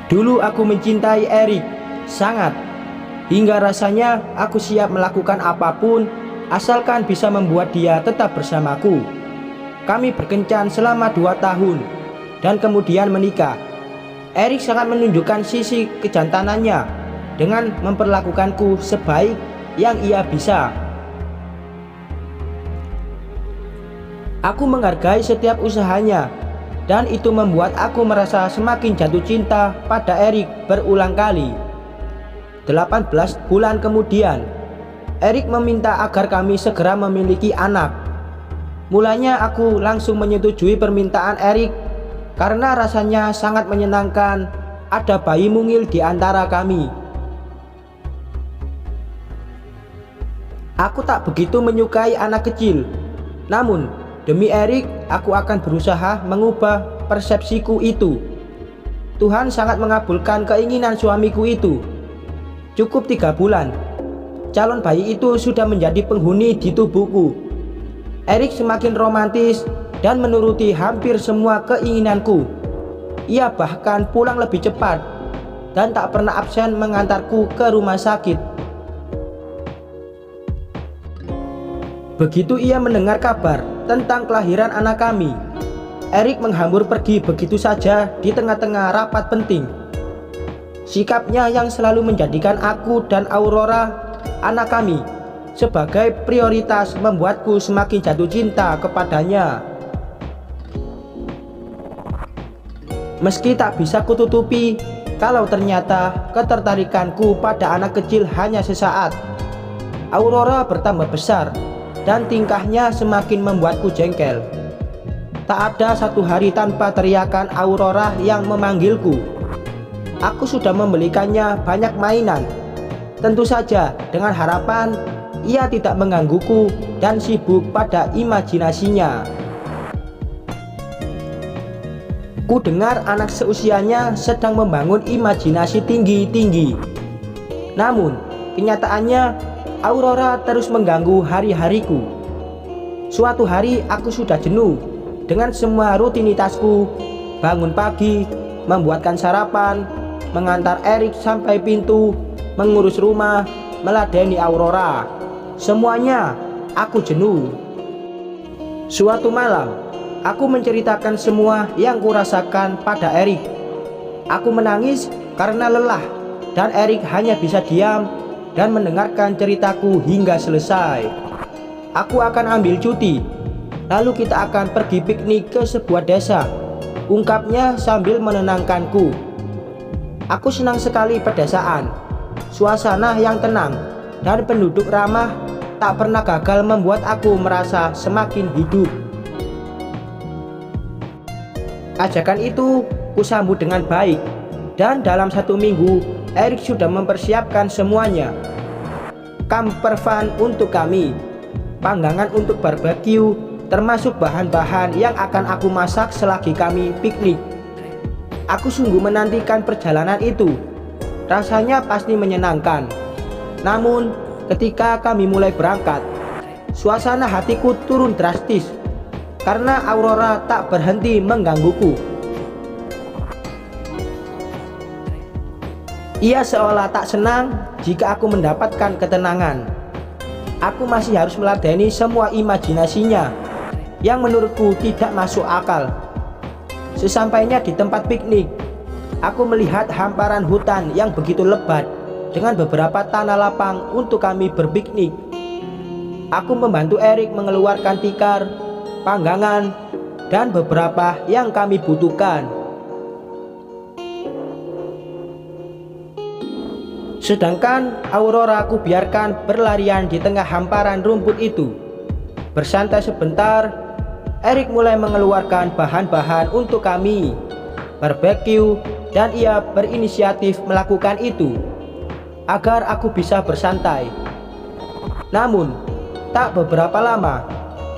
Dulu aku mencintai Erik sangat, hingga rasanya aku siap melakukan apapun asalkan bisa membuat dia tetap bersamaku. Kami berkencan selama 2 tahun dan kemudian menikah. Erik sangat menunjukkan sisi kejantanannya dengan memperlakukanku sebaik yang ia bisa. Aku menghargai setiap usahanya, dan itu membuat aku merasa semakin jatuh cinta pada Erik berulang kali. 18 bulan kemudian, Erik meminta agar kami segera memiliki anak. Mulanya aku langsung menyetujui permintaan Erik karena rasanya sangat menyenangkan ada bayi mungil di antara kami. Aku tak begitu menyukai anak kecil, namun demi Erik, aku akan berusaha mengubah persepsiku itu. Tuhan sangat mengabulkan keinginan suamiku itu. Cukup 3 bulan, calon bayi itu sudah menjadi penghuni di tubuhku. Erik semakin romantis dan menuruti hampir semua keinginanku. Ia bahkan pulang lebih cepat dan tak pernah absen mengantarku ke rumah sakit. Begitu ia mendengar kabar tentang kelahiran anak kami, Erik menghambur pergi begitu saja di tengah-tengah rapat penting. Sikapnya yang selalu menjadikan aku dan Aurora, anak kami, sebagai prioritas membuatku semakin jatuh cinta kepadanya. Meski tak bisa kututupi kalau ternyata ketertarikanku pada anak kecil hanya sesaat, Aurora bertambah besar dan tingkahnya semakin membuatku jengkel. Tak ada satu hari tanpa teriakan Aurora yang memanggilku. Aku sudah membelikannya banyak mainan, tentu saja dengan harapan ia tidak menggangguku dan sibuk pada imajinasinya. Ku dengar anak seusianya sedang membangun imajinasi tinggi-tinggi. Namun, kenyataannya Aurora terus mengganggu hari-hariku. Suatu hari aku sudah jenuh dengan semua rutinitasku, bangun pagi, membuatkan sarapan, mengantar Erik sampai pintu, mengurus rumah, meladeni Aurora. Semuanya aku jenuh. Suatu malam, aku menceritakan semua yang kurasakan pada Erik. Aku menangis karena lelah dan Erik hanya bisa diam dan mendengarkan ceritaku hingga selesai. Aku akan ambil cuti, lalu kita akan pergi piknik ke sebuah desa, ungkapnya sambil menenangkanku. Aku senang sekali pedesaan, suasana yang tenang dan penduduk ramah tak pernah gagal membuat aku merasa semakin hidup. Ajakan itu kusambut dengan baik, dan dalam 1 minggu Erik sudah mempersiapkan semuanya. Camper van untuk kami, panggangan untuk barbeque, termasuk bahan-bahan yang akan aku masak selagi kami piknik. Aku sungguh menantikan perjalanan itu. Rasanya pasti menyenangkan. Namun, ketika kami mulai berangkat, suasana hatiku turun drastis karena Aurora tak berhenti menggangguku. Ia seolah tak senang jika aku mendapatkan ketenangan. Aku masih harus meladeni semua imajinasinya yang menurutku tidak masuk akal. Sesampainya di tempat piknik, aku melihat hamparan hutan yang begitu lebat dengan beberapa tanah lapang untuk kami berpiknik. Aku membantu Erik mengeluarkan tikar, panggangan, dan beberapa yang kami butuhkan. Sedangkan Aurora aku biarkan berlarian di tengah hamparan rumput itu. Bersantai sebentar, Erik mulai mengeluarkan bahan-bahan untuk kami barbeque, dan ia berinisiatif melakukan itu agar aku bisa bersantai. Namun, tak beberapa lama,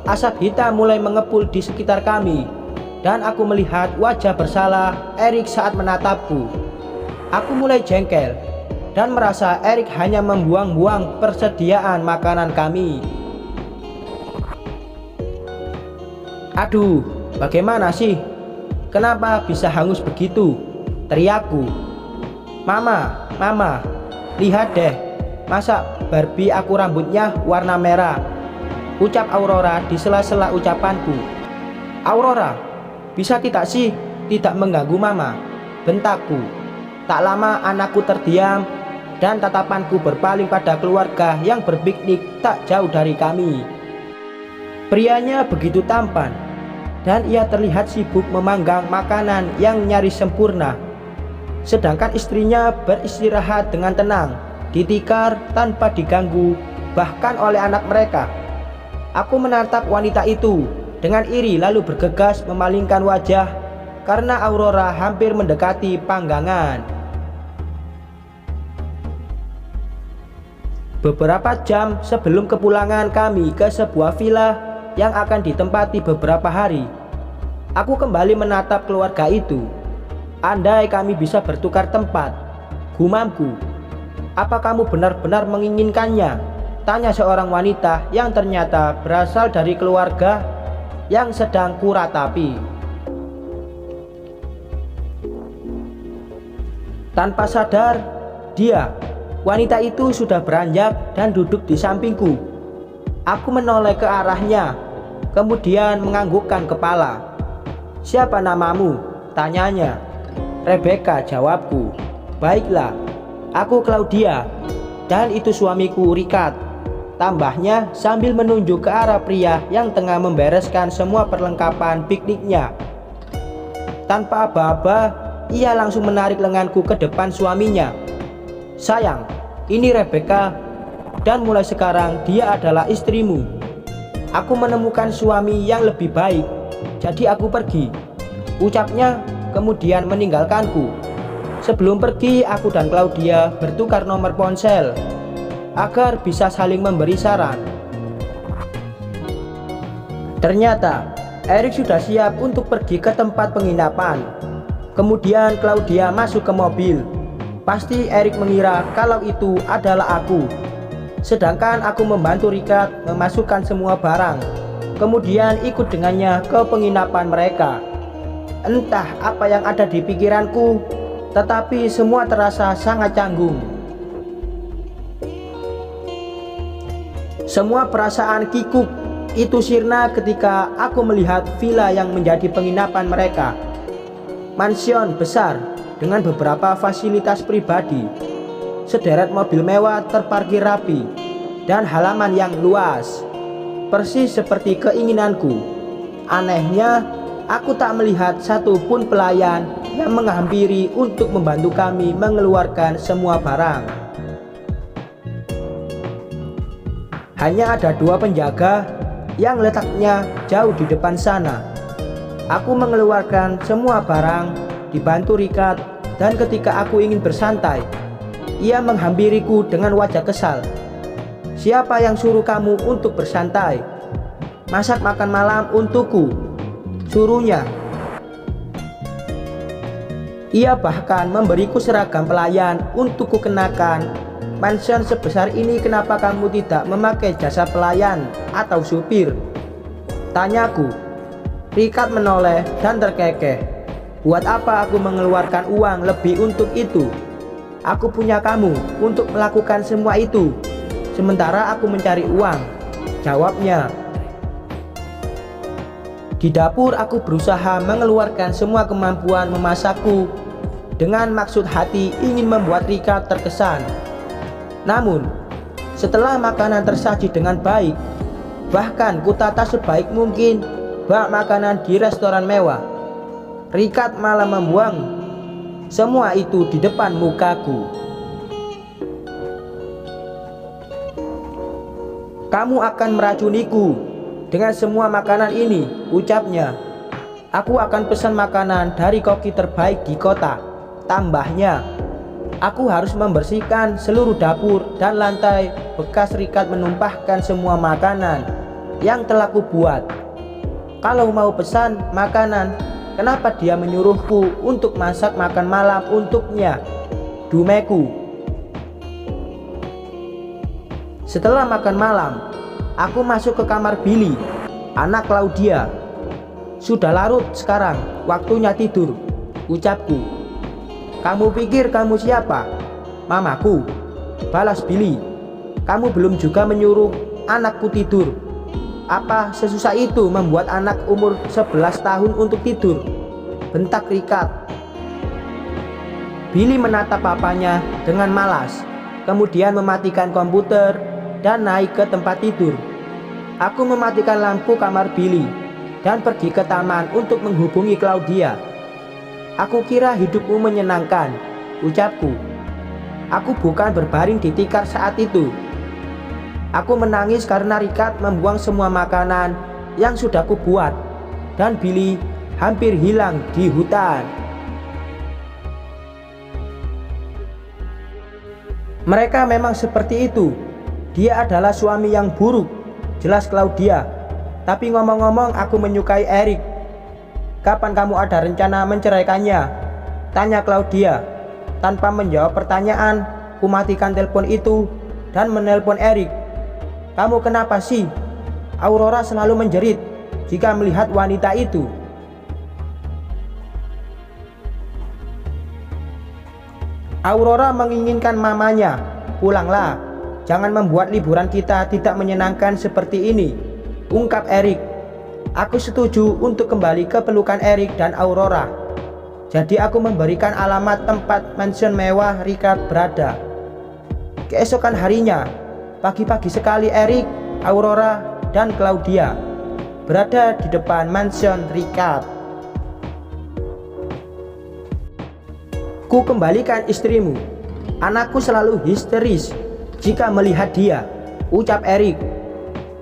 asap hitam mulai mengepul di sekitar kami, dan aku melihat wajah bersalah Erik saat menatapku. Aku mulai jengkel dan merasa Erik hanya membuang-buang persediaan makanan kami. Aduh, bagaimana sih? Kenapa bisa hangus begitu? Teriakku. Mama, lihat deh, masa Barbie aku rambutnya warna merah, ucap Aurora di sela-sela ucapanku. Aurora, bisa tidak sih tidak mengganggu Mama, bentakku. Tak lama anakku terdiam dan tatapanku berpaling pada keluarga yang berpiknik tak jauh dari kami. Prianya begitu tampan dan ia terlihat sibuk memanggang makanan yang nyaris sempurna. Sedangkan istrinya beristirahat dengan tenang, ditikar tanpa diganggu bahkan oleh anak mereka. Aku menatap wanita itu dengan iri lalu bergegas memalingkan wajah karena Aurora hampir mendekati panggangan. Beberapa jam sebelum kepulangan kami ke sebuah villa yang akan ditempati beberapa hari, aku kembali menatap keluarga itu. Andai kami bisa bertukar tempat, gumamku. Apa kamu benar-benar menginginkannya? Tanya seorang wanita yang ternyata berasal dari keluarga yang sedang kuratapi. Tanpa sadar, wanita itu sudah beranjak dan duduk di sampingku. Aku menoleh ke arahnya, kemudian menganggukkan kepala. Siapa namamu? Tanyanya. Rebecca, jawabku. Baiklah, aku Claudia, dan itu suamiku Richard, tambahnya sambil menunjuk ke arah pria yang tengah membereskan semua perlengkapan pikniknya. Tanpa aba-aba, ia langsung menarik lenganku ke depan suaminya. Sayang, ini Rebecca, dan mulai sekarang dia adalah istrimu. Aku menemukan suami yang lebih baik, jadi aku pergi, ucapnya kemudian meninggalkanku. Sebelum pergi, aku dan Claudia bertukar nomor ponsel agar bisa saling memberi saran. Ternyata Erik sudah siap untuk pergi ke tempat penginapan. Kemudian Claudia masuk ke mobil. Pasti Erik mengira kalau itu adalah aku. Sedangkan aku membantu Richard memasukkan semua barang, kemudian ikut dengannya ke penginapan mereka. Entah apa yang ada di pikiranku, tetapi semua terasa sangat canggung. Semua perasaan kikuk itu sirna ketika aku melihat villa yang menjadi penginapan mereka. Mansion besar dengan beberapa fasilitas pribadi, sederet mobil mewah terparkir rapi, dan halaman yang luas, persis seperti keinginanku. Anehnya, aku tak melihat satupun pelayan yang menghampiri untuk membantu kami mengeluarkan semua barang. Hanya ada 2 penjaga yang letaknya jauh di depan sana. Aku mengeluarkan semua barang, dibantu Richard, dan ketika aku ingin bersantai, ia menghampiriku dengan wajah kesal. Siapa yang suruh kamu untuk bersantai? Masak makan malam untukku, suruhnya. Ia bahkan memberiku seragam pelayan untuk kukenakan. Mansion sebesar ini, kenapa kamu tidak memakai jasa pelayan atau supir? Tanyaku. Richard menoleh dan terkekeh. Buat apa aku mengeluarkan uang lebih untuk itu? Aku punya kamu untuk melakukan semua itu, sementara aku mencari uang, jawabnya. Di dapur aku berusaha mengeluarkan semua kemampuan memasakku dengan maksud hati ingin membuat Richard terkesan. Namun setelah makanan tersaji dengan baik, bahkan kutata sebaik mungkin bak makanan di restoran mewah, Richard malah membuang semua itu di depan mukaku. Kamu akan meracuniku dengan semua makanan ini, ucapnya. Aku akan pesan makanan dari koki terbaik di kota, tambahnya. Aku harus membersihkan seluruh dapur dan lantai bekas Richard menumpahkan semua makanan yang telah kubuat. Kalau mau pesan makanan, kenapa dia menyuruhku untuk masak makan malam untuknya? Dumeku. Setelah makan malam, aku masuk ke kamar Billy, anak Claudia. Sudah larut sekarang, waktunya tidur, ucapku. Kamu pikir kamu siapa? Mamaku, balas Billy. Kamu belum juga menyuruh anakku tidur. Apa sesusah itu membuat anak umur 11 tahun untuk tidur? Bentak Richard. Billy menatap papanya dengan malas, kemudian mematikan komputer dan naik ke tempat tidur. Aku mematikan lampu kamar Billy dan pergi ke taman untuk menghubungi Claudia. Aku kira hidupmu menyenangkan, ucapku. Aku bukan berbaring di tikar saat itu. Aku menangis karena Richard membuang semua makanan yang sudah kubuat, dan Billy hampir hilang di hutan. Mereka memang seperti itu. Dia adalah suami yang buruk, jelas Claudia. Tapi ngomong-ngomong, aku menyukai Eric. Kapan kamu ada rencana menceraikannya? Tanya Claudia. Tanpa menjawab pertanyaan, ku matikan telepon itu dan menelpon Eric. Kamu kenapa sih? Aurora selalu menjerit jika melihat wanita itu. Aurora menginginkan mamanya. Pulanglah, jangan membuat liburan kita tidak menyenangkan seperti ini, ungkap Eric. Aku setuju untuk kembali ke pelukan Eric dan Aurora. Jadi aku memberikan alamat tempat mansion mewah Richard berada. Keesokan harinya, pagi-pagi sekali Eric, Aurora, dan Claudia berada di depan mansion Richard. Ku kembalikan istrimu. Anakku selalu histeris jika melihat dia, ucap Eric.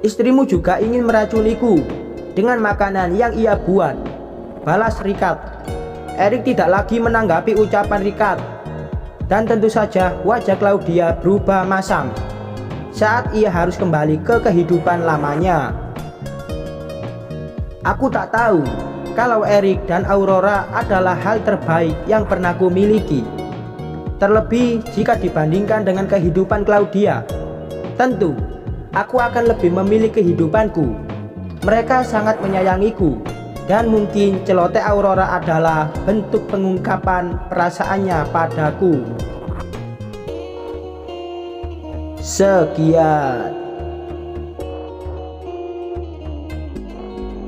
Istrimu juga ingin meracuniku dengan makanan yang ia buat, balas Richard. Eric tidak lagi menanggapi ucapan Richard, dan tentu saja wajah Claudia berubah masam saat ia harus kembali ke kehidupan lamanya. Aku tak tahu kalau Eric dan Aurora adalah hal terbaik yang pernah ku miliki. Terlebih jika dibandingkan dengan kehidupan Claudia. Tentu, aku akan lebih memilih kehidupanku. Mereka sangat menyayangiku, dan mungkin celoteh Aurora adalah bentuk pengungkapan perasaannya padaku. Sekian.